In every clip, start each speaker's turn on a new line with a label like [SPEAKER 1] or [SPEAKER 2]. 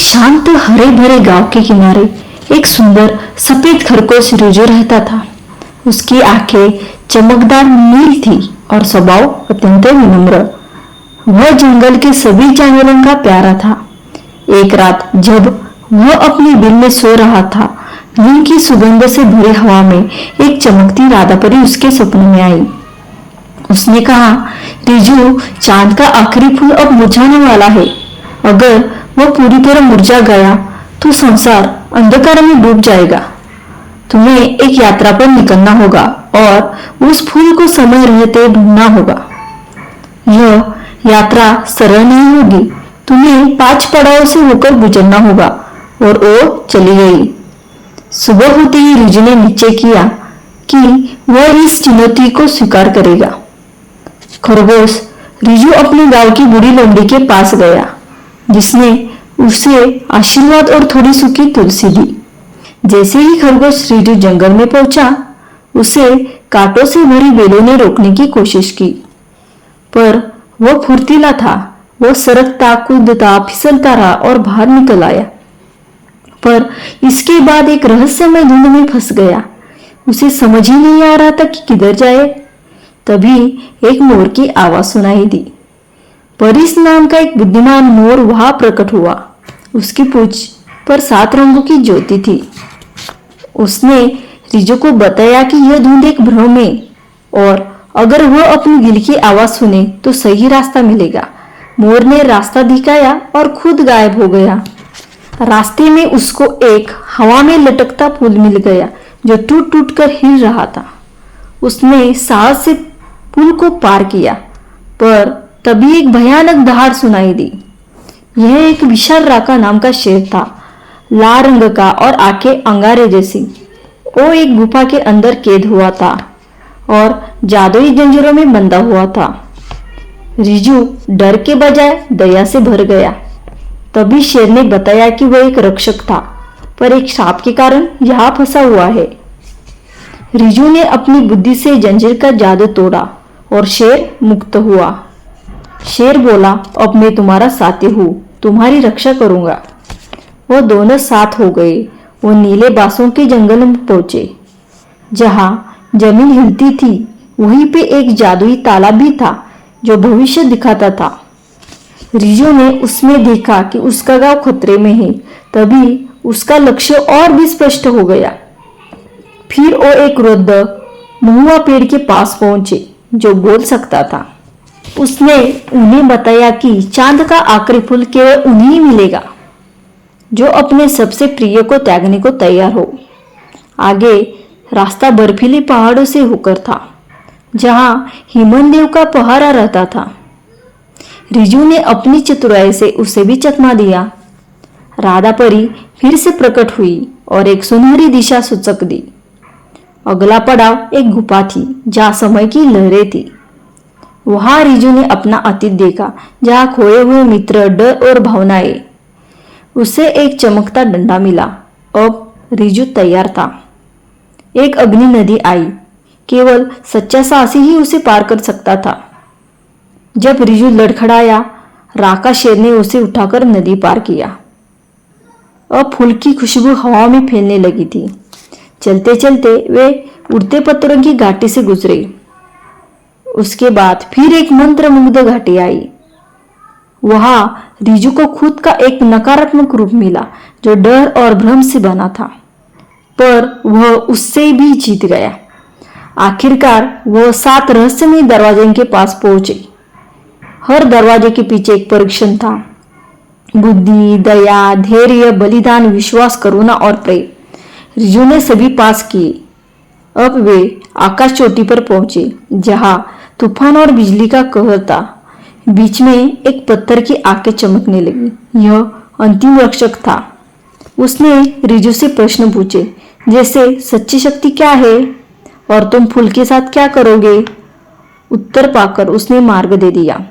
[SPEAKER 1] शांत हरे भरे गांव के किनारे एक सुंदर सफेद खरगोश रिजू रहता था। उसकी आंखें चमकदार नील थी और स्वभाव अत्यंत विनम्र। वह जंगल के सभी जानवरों का प्यारा था। एक रात जब वह अपनी बिल में सो रहा था, नीम की सुगंध से भरी हवा में एक चमकती राधा परी उसके सपने में आई। उसने कहा, रिजू, चांद का आखिरी फूल अब मुरझाने वाला है। अगर वह पूरी तरह मुरझा गया तो संसार अंधकार में डूब जाएगा। तुम्हें एक यात्रा पर निकलना होगा और उस फूल को समय रहते ढूंढना होगा। यह यात्रा सरल नहीं होगी। तुम्हें 5 पड़ाव से होकर गुजरना होगा। और वो चली गई। सुबह होते ही रिजू ने निश्चय किया कि वह इस चुनौती को स्वीकार करेगा। खरगोश रिजू अपने गांव की बूढ़ी लोमड़ी के पास गया, जिसने उसे आशीर्वाद और थोड़ी सूखी तुलसी दी। जैसे ही खरगोश रिजू जंगल में पहुंचा, उसे कांटों से भरी बेलों ने रोकने की कोशिश की, पर वह फुर्तीला था। वह सरकता, कूदता, फिसलता रहा और बाहर निकल आया। पर इसके बाद एक रहस्यमय धुंध में फंस गया। उसे समझ ही नहीं आ रहा था कि किधर जाए। तभी एक मोर की आवाज सुनाई दी। परिस नाम का एक बुद्धिमान मोर वहां प्रकट हुआ। उसकी पूंछ पर 7 रंगों की ज्योति थी। उसने रिजू को बताया कि यह धुंध एक भ्रम है और अगर वह अपनी दिल की आवाज सुने तो सही रास्ता मिलेगा। मोर ने रास्ता दिखाया और खुद गायब हो गया। रास्ते में उसको एक हवा में लटकता फूल मिल गया जो टूट टूट कर हिल रहा था। उसने साहस से पुल को पार किया, पर तभी एक भयानक दहाड़ सुनाई दी। यह एक विशाल राका नाम का शेर था, लाल रंग का और आंखें अंगारे जैसी। वो एक गुफा के अंदर कैद हुआ था और जादुई जंजीरों में बंधा हुआ था। रिजू डर के बजाय दया से भर गया। तभी शेर ने बताया कि वह एक रक्षक था, पर एक श्राप के कारण यहाँ फंसा हुआ है। रिजू ने अपनी बुद्धि से जंजीर का जादू तोड़ा और शेर मुक्त हुआ। शेर बोला, अब मैं तुम्हारा साथी हूँ, तुम्हारी रक्षा करूंगा। वो दोनों साथ हो गए। वो नीले बांसों के जंगल में पहुंचे। जहां जमीन हिलती थी, वहीं पे एक जादुई ताला भी था जो भविष्य दिखाता था। रिजू ने उसमें देखा कि उसका गांव खतरे में है। तभी उसका लक्ष्य और भी स्पष्ट हो गया। फिर वो एक वृद्ध महुआ पेड़ के पास पहुंचे जो बोल सकता था। उसने उन्हें बताया कि चांद का आखिरी फूल केवल उन्हें ही मिलेगा जो अपने सबसे प्रिय को त्यागने को तैयार हो। आगे रास्ता बर्फीले पहाड़ों से होकर था, जहां हिमनदेव का पहरा रहता था। रिजू ने अपनी चतुराई से उसे भी चकमा दिया। राधा परी फिर से प्रकट हुई और एक सुनहरी दिशा सूचक दी। अगला पड़ाव एक गुफा थी जहां समय की लहरें थी। वहां रिजू ने अपना अतीत देखा, जहां खोए हुए मित्र, डर और भावनाएं। उसे एक चमकता डंडा मिला। अब रिजू तैयार था। एक अग्नि नदी आई। केवल सच्चा साहसी ही उसे पार कर सकता था। जब रिजू लड़खड़ाया, राका शेर ने उसे उठाकर नदी पार किया। अब फूल की खुशबू हवा में फैलने लगी थी। चलते चलते वे उड़ते पत्थरों की घाटी से गुजरे। उसके बाद फिर एक मंत्रमुग्ध घाटी आई। वहां रिजू को खुद का एक नकारात्मक रूप मिला जो डर और भ्रम से बना था, पर वह उससे भी जीत गया। आखिरकार वह 7 रहस्यमय दरवाजे के पास पहुंचे। हर दरवाजे के पीछे एक परीक्षण था। बुद्धि, दया, धैर्य, बलिदान, विश्वास, करुणा और प्रेम। रिजू ने सभी पास किए। अब वे आकाश चोटी पर पहुंचे, जहां तूफान और बिजली का कहर था। बीच में एक पत्थर की आंखें चमकने लगी। यह अंतिम रक्षक था। उसने रिजू से प्रश्न पूछे, जैसे सच्ची शक्ति क्या है और तुम फूल के साथ क्या करोगे। उत्तर पाकर उसने मार्ग दे दिया।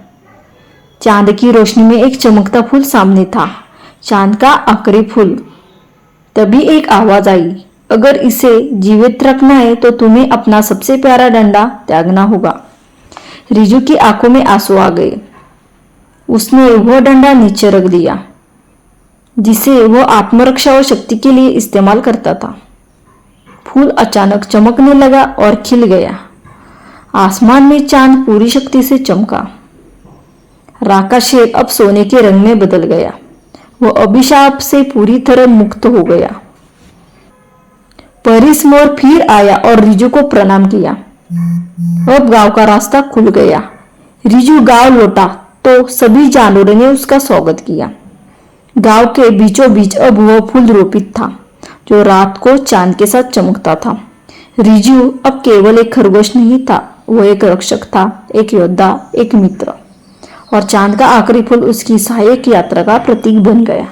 [SPEAKER 1] चांद की रोशनी में एक चमकता फूल सामने था, चांद का आखिरी फूल। तभी एक आवाज आई, अगर इसे जीवित रखना है तो तुम्हें अपना सबसे प्यारा डंडा त्यागना होगा। रिजू की आंखों में आंसू आ गए। उसने वह डंडा नीचे रख दिया। जिसे वह आत्मरक्षा और शक्ति के लिए इस्तेमाल करता था। फूल अचानक चमकने लगा और खिल गया। आसमान में चांद पूरी शक्ति से चमका। राका शेर अब सोने के रंग में बदल गया। वह अभिशाप से पूरी तरह मुक्त हो गया। परिस मोर फिर आया और रिजू को प्रणाम किया। अब गांव का रास्ता खुल गया। रिजू गांव लौटा तो सभी जानवरों ने उसका स्वागत किया। गांव के बीचों बीच अब वह फूल रोपित था जो रात को चांद के साथ चमकता था। रिजू अब केवल एक खरगोश नहीं था, वह एक रक्षक था, एक योद्धा, एक मित्र। और चांद का आखिरी फूल उसकी सहायक यात्रा का प्रतीक बन गया।